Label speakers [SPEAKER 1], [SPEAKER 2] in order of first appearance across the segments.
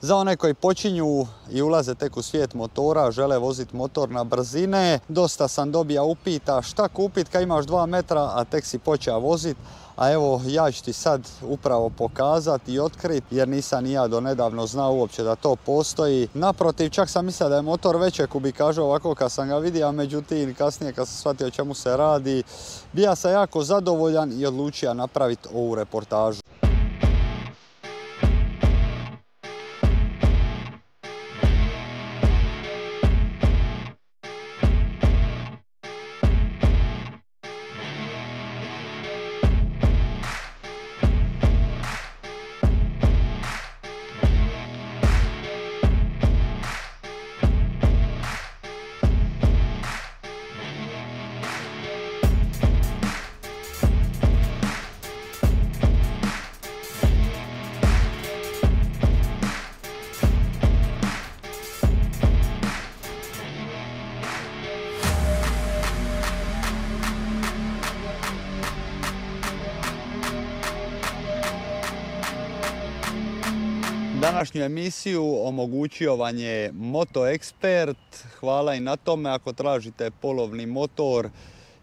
[SPEAKER 1] Za one koji počinju i ulaze tek u svijet motora, žele voziti motor na brzine, dosta sam dobija upita šta kupit kad imaš 2 metra, a tek si počeo voziti. A evo, ja ću ti sad upravo pokazati i otkriti, jer nisam ni ja do nedavno znao uopće da to postoji. Naprotiv, čak sam mislio da je motor veće kubikaže ovako kad sam ga vidio, međutim kasnije kad sam shvatio o čemu se radi, bija sam jako zadovoljan i odlučio napraviti ovu reportažu. Današnju emisiju omogućio vam je Moto Expert. Hvala i na tome. Ako tražite polovni motor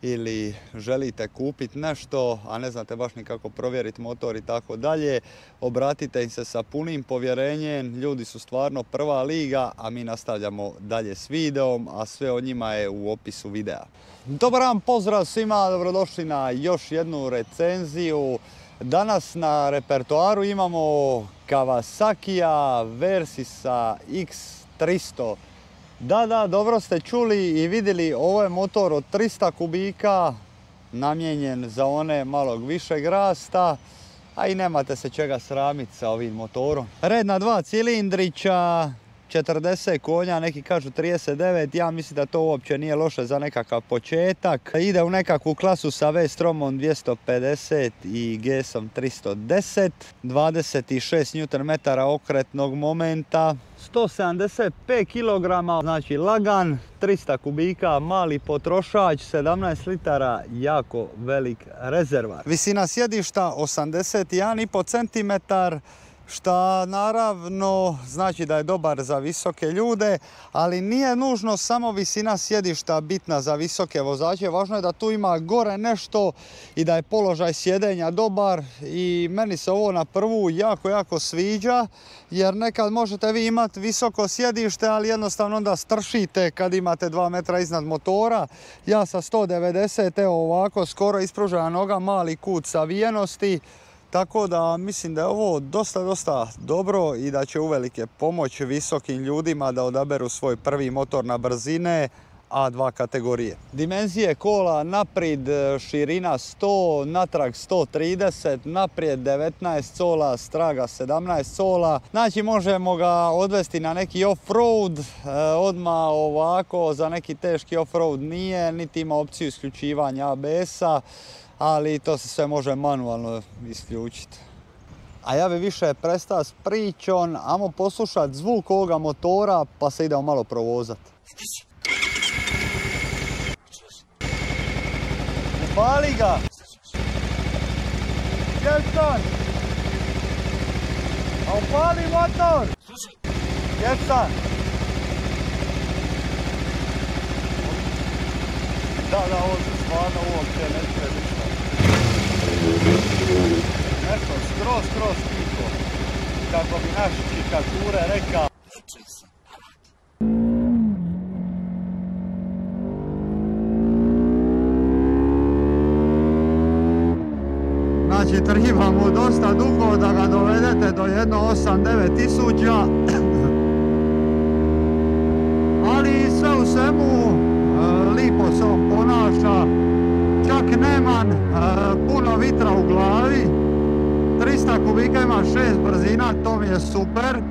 [SPEAKER 1] ili želite kupiti nešto, a ne znate baš ni kako provjeriti motor i tako dalje, obratite im se sa punim povjerenjem. Ljudi su stvarno prva liga, a mi nastavljamo dalje s videom, a sve o njima je u opisu videa. Dobar dan, pozdrav svima, dobrodošli na još jednu recenziju. Danas na repertoaru imamo Kawasakija Versisa X300. Da, dobro ste čuli i vidjeli, ovo je motor od 300 kubika, namijenjen za one malog višeg rasta, a i nemate se čega sramiti sa ovim motorom. Red na 2 cilindrića, 40 konja, neki kažu 39, ja mislim da to uopće nije loše za nekakav početak. Ide u nekakvu klasu sa V-Stromom 250 i GS-om 310, 26 Nm okretnog momenta, 175 kg, znači lagan, 300 kubika, mali potrošač, 17 litara, jako velik rezervar. Visina sjedišta 81,5 cm, šta naravno znači da je dobar za visoke ljude, ali nije nužno samo visina sjedišta bitna za visoke vozače. Važno je da tu ima gore nešto i da je položaj sjedenja dobar, i meni se ovo na prvu jako sviđa, jer nekad možete vi imati visoko sjedište, ali jednostavno onda stršite kad imate 2 metra iznad motora. Ja sa 190, evo ovako, skoro ispružena noga, mali kut savijenosti. Tako da mislim da je ovo dosta dobro i da će uvelike pomoći visokim ljudima da odaberu svoj prvi motor na brzine A2 kategorije. Dimenzije kola: naprijed širina 100, natrag 130, naprijed 19 cola, straga 17 cola. Znači možemo ga odvesti na neki off-road, odmah ovako za neki teški off-road nije, niti ima opciju isključivanja ABS-a. Ali to se sve može manualno isključiti. A ja bi više prestao s pričom, ajmo poslušati zvuk ovoga motora pa se idemo malo provozati. Upali ga! Jessan! A upali motor! Jessan! Da, ovo se stvarno uopće ne sve ništa. Eto, skroz tiho. Kako bi naši čikature rekao. Znači, trhivamo dosta dugo da ga dovedete do 1.8-9 tisuća. Ali sve u svemu, lipo se on ponaša, čak nema puno vitra u glavi, 300 kubika ima 6 brzina, to mi je super.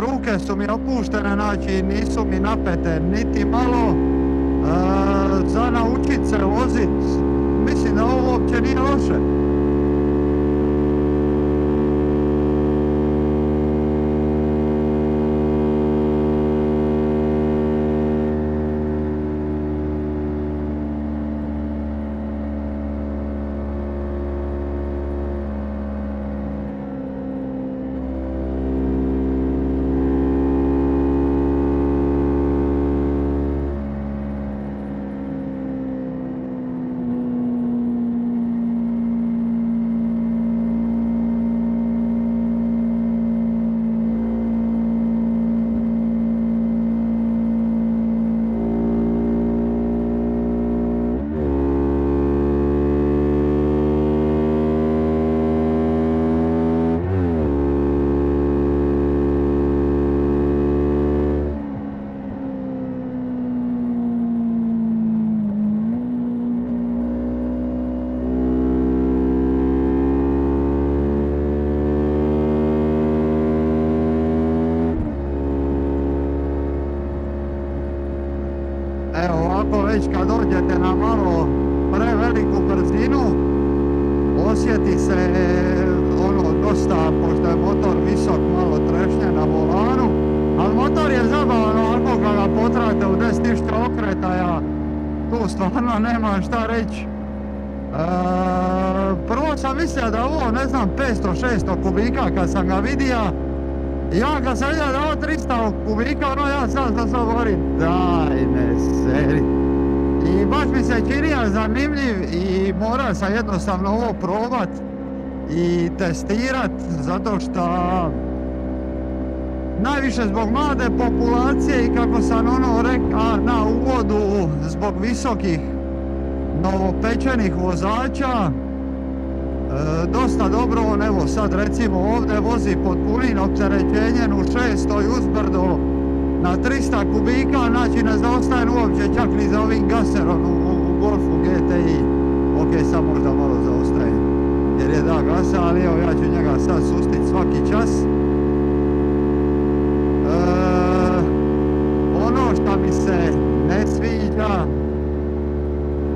[SPEAKER 1] Ruke su mi opuštene, znači nisu mi napete niti malo. Za naučit se vozit, mislim da ovo uopće nije loše.
[SPEAKER 2] ovako već kad dođete na malo preveliku brzinu, osjeti se dosta, pošto je motor visok, malo trešnje na volanu, ali motor je zabavan ovako kad ga potrate u 10.000 okretaja, tu stvarno nema šta reći. Prvo sam mislio da ovo, ne znam, 500-600 kubika kad sam ga vidio. Ja kad sam vidio da ovo 300 kubika, ja sam govorim, daj me seri. I baš mi se činio zanimljiv i morao sam jednostavno ovo probat i testirat, zato što najviše zbog mlade populacije i kako sam rekao na uvodu, zbog visokih novopečenih vozača, dosta dobro, evo sad recimo ovdje vozi pod punim opterećenjem u 600 uzbrdo na 300 kubika, znači ne zaostajem uopće čak ni za ovim gaserom u Golfu GTI. Ok, sad možda malo zaostajem jer je da gasa, ali evo ja ću njega sad sustit svaki čas. Ono što mi se ne sviđa,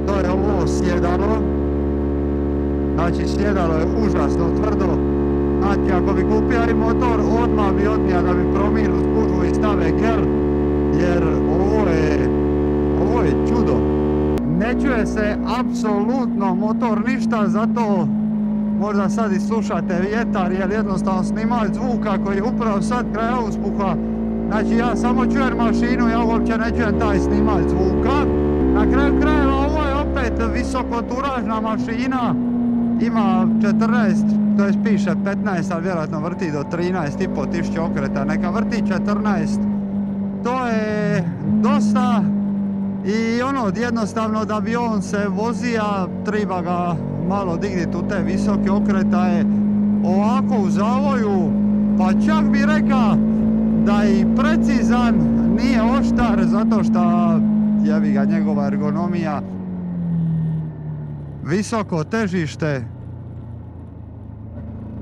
[SPEAKER 2] to je ovo sjedalo. Znači sjedalo je užasno tvrdo. Znači ako bi kupio ovaj motor, odmah bi odnija da bi promijenu spužu i stave gel, jer ovo je čudo. Ne čuje se apsolutno motor ništa, zato možda sad i slušate vjetar, jer jednostavno snimač zvuka koji je upravo sad kraj auspuha. Znači ja samo čujem mašinu, ja uopće ne čujem taj snimač zvuka. Na kraju krajeva ovo je opet visokoturažna mašina. Ima 14, to jest piše 15, ali vjerojatno vrti do 13.500 okreta, neka vrti 14. To je dosta i jednostavno da bi on se vozija, treba ga malo digniti u te visoke okretaje. Ovako u zavoju, pa čak bi rekao da i precizan, nije oštar, zato što jebi ga njegova ergonomija. Visoko težište.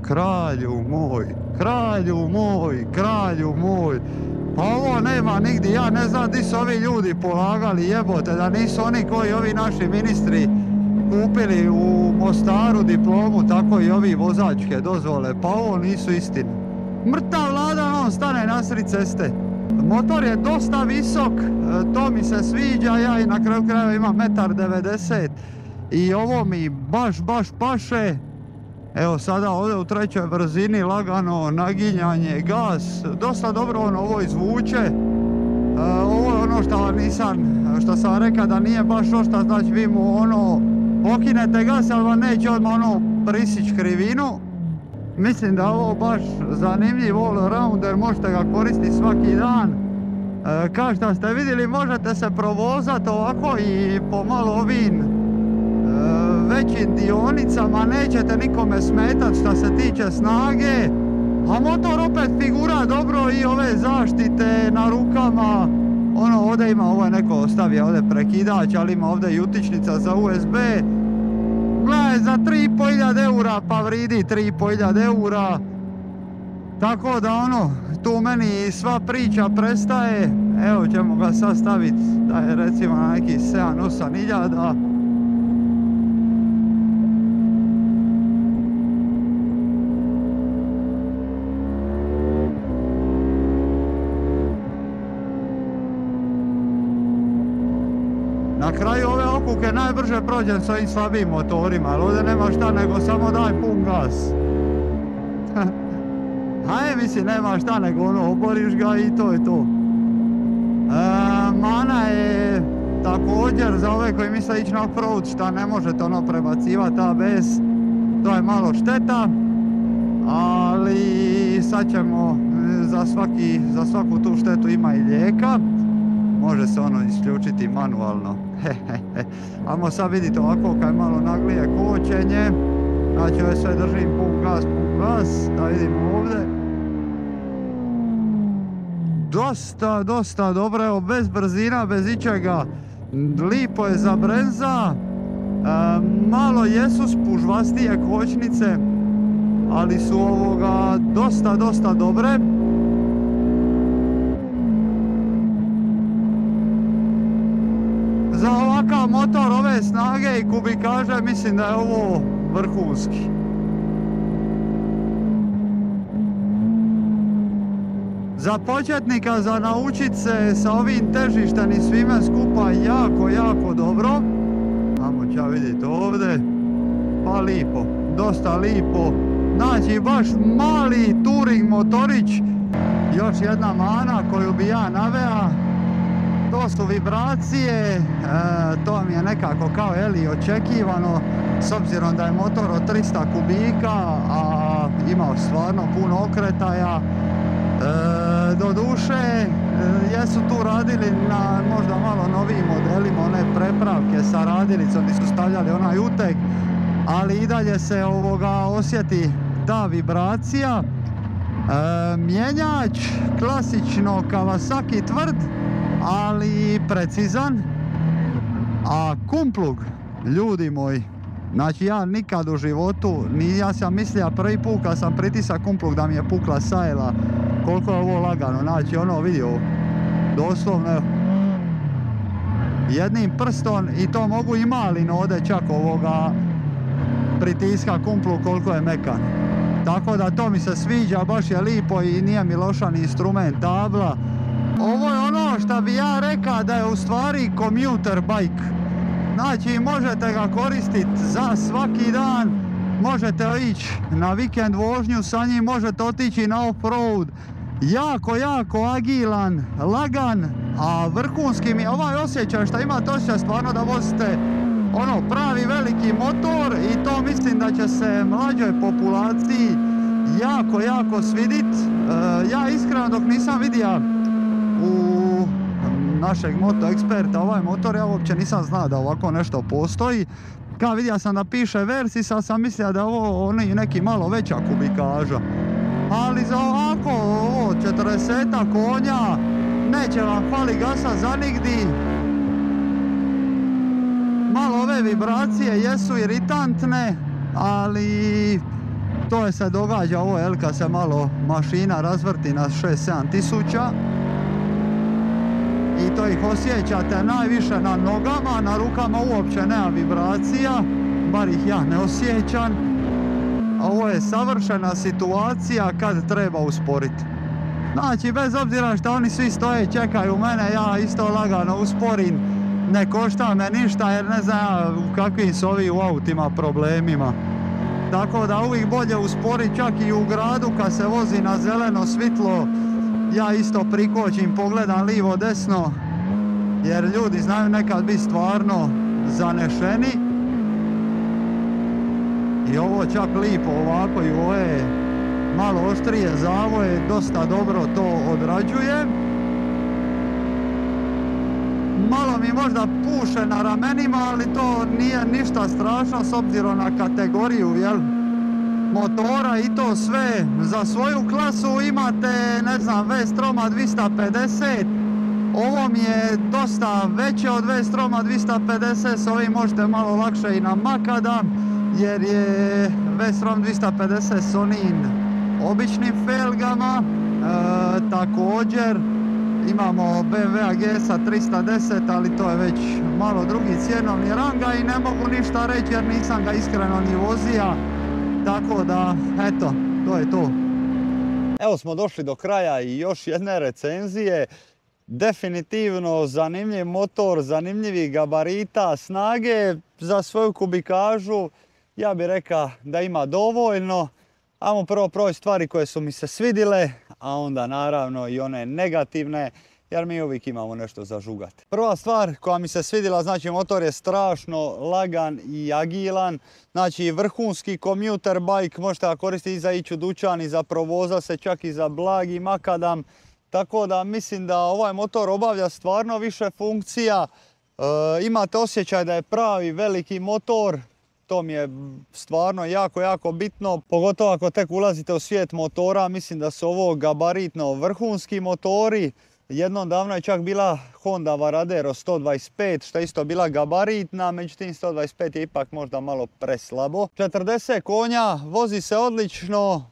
[SPEAKER 2] Kralju moj, kralju moj, kralju moj. Pa ovo nema nigdje, ja ne znam di su ovi ljudi polagali, jebote, da nisu oni koji ovi naši ministri kupili u Mostaru diplomu, tako i ovi vozačke dozvole, pa ovo nisu istine. Mrtav Vlada, on stane nasred ceste. Motor je dosta visok, to mi se sviđa, ja i na kraju krajeva imam 1,90 m. I ovo mi baš paše. Evo sada ovdje u trećoj brzini lagano naginjanje, gas, dosta dobro ovo izvuče. Ovo je ono što sam rekao da nije baš ošta, znači vi mu okinete gas, ali vam neće odmah prisić krivinu. Mislim da ovo baš zanimljiv all around jer možete ga koristiti svaki dan. Kao što ste vidjeli, možete se provozati ovako i po malo ovim većim dionicama, nećete nikome smetati što se tiče snage, a motor opet figura dobro i ove zaštite na rukama. Ovdje ima, ovo je neko ostavio ovdje prekidač, ali ima ovdje i utičnica za USB. Gledaj, za 3.500 eura, pa vridi 3.500 eura. Tako da tu meni sva priča prestaje. Evo ćemo ga sad staviti da je recimo na nekih 7-8 hiljada. Na kraju ove okuke najbrže prođem s ovim slabijim motorima, ali ovdje nema šta nego samo daj pun gas. Mislim, nema šta nego oboriš ga i to je to. Mana je također za ove koji misle ići na off-road, šta ne možete prebacivati ABS, to je malo šteta, ali sad ćemo za svaku tu štetu ima i lijeka. Može se isključiti manualno. Ajmo sad vidite ovako kad malo naglije kočenje. Znači ove sve držim pun gas, da vidimo ovdje. Dosta dobro, evo bez brzina, bez ičega. Lipo je za brenza. Malo jesu spužvastije kočnice, ali su dosta dobre. Za motor ove snage i kubikaže, mislim da je ovo vrhunski. Za početnika, za naučit se sa ovim težištem i svime skupa jako dobro. Ajmo ću vidjeti ovdje. Pa lipo, dosta lipo. Znači baš mali touring motorić. Još jedna mana koju bi ja naveo, to su vibracije, to mi je nekako kao očekivano, s obzirom da je motor od 300 kubika, a ima stvarno puno okretaja. Doduše, jesu tu radili na možda malo novijim modelima, one prepravke sa radilicom gdje su stavljali onaj uteg, ali i dalje se osjeti ta vibracija. Mjenjač klasično Kawasaki tvrd, ali precizan. A kumplug, ljudi moji, znači ja nikad u životu, ja sam mislio prvi put kad sam pritisak kumplug da mi je pukla sajla, koliko je ovo lagano. Znači vidio, doslovno jednim prstom, i to mogu i mali ovdje čak pritiska kumplug koliko je mekan. Tako da to mi se sviđa, baš je lipo i nije mi lošan instrument, tabla. Ovo je ono što bi ja rekao da je u stvari commuter bike. Znači možete ga koristiti za svaki dan, možete ići na vikend vožnju sa njim, možete otići na off-road. Jako agilan, lagan, a vrhunski mi je ovaj osjećaj što imate osjećaj stvarno da vozite pravi veliki motor, i to mislim da će se mlađoj populaciji jako svidit. Ja iskreno dok nisam vidio u našeg Moto Experta ovaj motor, ja uopće nisam znao da ovako nešto postoji. Kad vidio sam da piše Versys, sam mislio da je ovo neki malo veća kubikaža. Ali za ovako 40 konja neće vam fali gasa za nigdi. Malo ove vibracije jesu iritantne, ali to je se događa ovo kad se malo mašina razvrti na 6-7 tisuća. I to ih osjećate najviše na nogama, na rukama uopće nema vibracija, bar ih ja ne osjećam. Ovo je savršena situacija kad treba usporiti. Znači bez obzira što oni svi stoje i čekaju mene, ja isto lagano usporim. Ne košta me ništa jer ne znam u kakvim su ovi u autima problemima. Tako da uvijek bolje usporiti, čak i u gradu kad se vozi na zeleno svitlo. Ja isto prikočim, pogledam livo desno, jer ljudi znaju nekad biti stvarno zanešeni. I ovo čak lipo ovako i ove malo oštrije zavoje dosta dobro to odrađuje. Malo mi možda puše na ramenima, ali to nije ništa strašno s obzirom na kategoriju, motora i to sve. Za svoju klasu imate, ne znam, V-Stroma 250. Ovo mi je dosta veće od V-Stroma 250, s ovim možete malo lakše i na makadam, jer je V-Strom 250 s onim običnim felgama. Također imamo BMW GS 310, ali to je već malo drugi cjenovni ranga i ne mogu ništa reći jer nisam ga iskreno ni vozija. Tako da, eto, to je to.
[SPEAKER 1] Evo smo došli do kraja i još jedne recenzije. Definitivno zanimljiv motor, zanimljivih gabarita, snage za svoju kubikažu. Ja bih rekao da ima dovoljno. Ajmo prvo proći stvari koje su mi se svidile, a onda naravno i one negativne, jer mi uvijek imamo nešto za žugati. Prva stvar koja mi se svidjela, znači motor je strašno lagan i agilan. Znači vrhunski commuter bike, možete ga koristiti i za ići u dućan i za provoza se, čak i za blagi makadam. Tako da mislim da ovaj motor obavlja stvarno više funkcija. Imate osjećaj da je pravi veliki motor. To mi je stvarno jako bitno, pogotovo ako tek ulazite u svijet motora. Mislim da su ovo gabaritno vrhunski motori. Jednom davno je čak bila Honda Varadero 125, što je isto bila gabaritna, međutim 125 je ipak možda malo preslabo. 40 konja, vozi se odlično,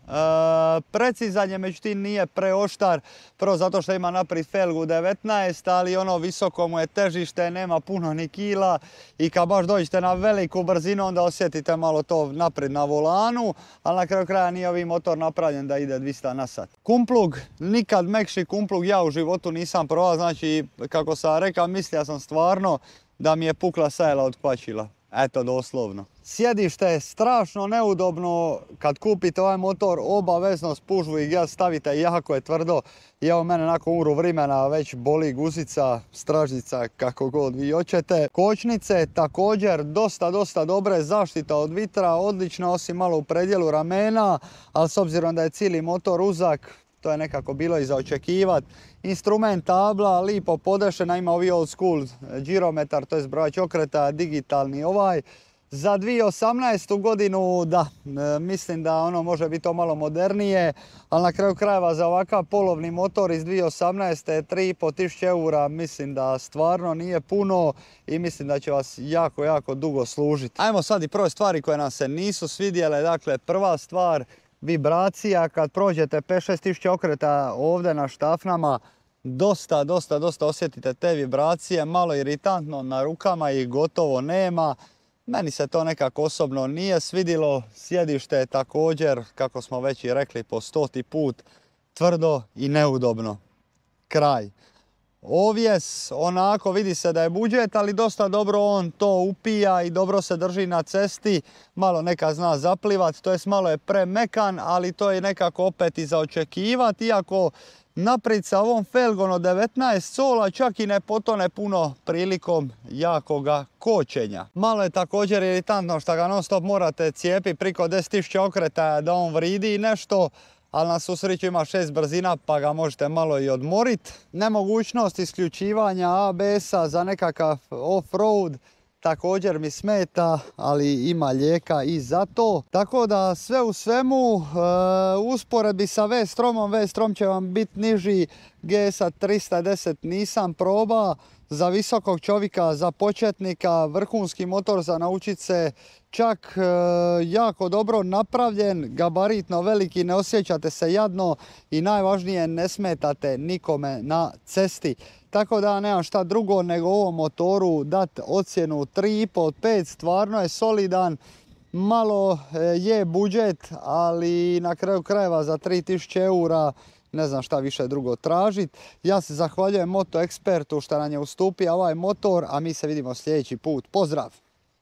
[SPEAKER 1] precizan je, međutim nije preoštar, prvo zato što ima naprijed felgu 19, ali ono visoko mu je težište, nema puno ni kila i kad baš dođete na veliku brzinu onda osjetite malo to naprijed na volanu, ali na kraju kraja nije ovaj motor napravljen da ide 200 na sat. Kumplug, nikad mekši kumplug ja u životu nisam probao, znači kako sam rekao, mislio sam stvarno da mi je pukla sajla od kvačila. Eto, doslovno. Sjedište je strašno neudobno, kad kupite ovaj motor obavezno spužvu i gas stavite, jako je tvrdo. I evo mene nakon uru vremena već boli guzica, stražnica, kako god vi hoćete. Kočnice također dosta dobre, zaštita od vitra, odlična osim malo u predjelu ramena, ali s obzirom da je cijeli motor uzak, to je nekako bilo i za očekivat. Instrument tabla, lipo podešena, ima ovi old school girometar, to je brojač okreta, digitalni ovaj. Za 2018. godinu, da, mislim da ono može biti to malo modernije, ali na kraju krajeva za ovakav polovni motor iz 2018. 3.500 eura, mislim da stvarno nije puno i mislim da će vas jako dugo služiti. Ajmo sad i prve stvari koje nam se nisu svidjele. Dakle, prva stvar, vibracija. Kad prođete 5-6 tisuća okreta ovdje na štafnama, dosta osjetite te vibracije, malo iritantno, na rukama ih gotovo nema. Meni se to nekako osobno nije svidjelo. Sjedište je također, kako smo već i rekli po 100. put, tvrdo i neudobno. Kraj. Ovjes, onako vidi se da je budžet, ali dosta dobro on to upija i dobro se drži na cesti. Malo neka zna zaplivat, to jest malo je premekan, ali to je nekako opet i za očekivati. Iako naprijed sa ovom felgom od 19 cola čak i ne potone puno prilikom jakoga kočenja. Malo je također iritantno što ga non stop morate cijepiti priko 10.000 okreta da on vridi nešto, ali na svu sreću ima 6 brzina pa ga možete malo i odmoriti. Nemogućnost isključivanja ABS-a za nekakav off-road također mi smeta, ali ima lijeka i za to. Tako da sve u svemu, usporedbi sa V-Stromom, V-Strom će vam biti niži, GS-a 310 nisam probao. Za visokog čovjeka, za početnika, vrhunski motor za naučit se, čak jako dobro napravljen, gabaritno veliki, ne osjećate se jadno i najvažnije ne smetate nikome na cesti. Tako da nemam šta drugo nego ovom motoru dati ocjenu 3,5 od 5, stvarno je solidan. Malo je budžet, ali na kraju krajeva za 3000 eura ne znam šta više drugo tražiti. Ja se zahvaljujem Moto Expertu što nam je ustupio ovaj motor, a mi se vidimo sljedeći put. Pozdrav!